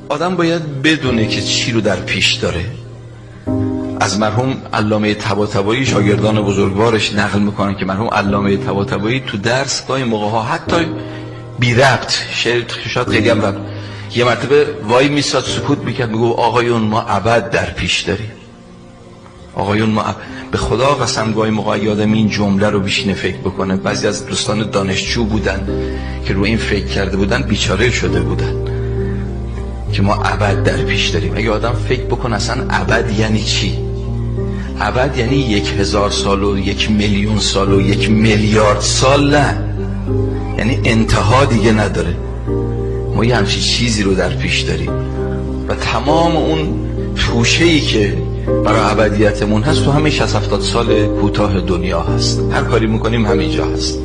آدم باید بدونه که چی رو در پیش داره. از مرحوم علامه طباطبایی شاگردان بزرگوارش نقل میکنن که مرحوم علامه طباطبایی تو درس گاهی موقع‌ها حتی بی ربط، شاید خیلی هم ربط، یه مرتبه وای میساد سکوت میکرد، میگو آقایون ما ابد در پیش داریم. آقایون ما به خدا قسم گاهی موقع یادم این جمله رو بشینه فکر بکنه. بعضی از دوستان دانشجو بودن که رو این فکر کرده بودن، بیچاره شده بودن که ما ابد در پیش داریم. اگه آدم فکر بکنه اصلا ابد یعنی چی؟ ابد یعنی 1000 سال و 1,000,000 سال و 1,000,000,000 سال، نه، یعنی انتها دیگه نداره. ما یه همچین چیزی رو در پیش داریم و تمام اون توشه‌ای که برای ابدیتمون هست تو همین 60-70 سال کوتاه دنیا هست. هر کاری میکنیم همینجا هست.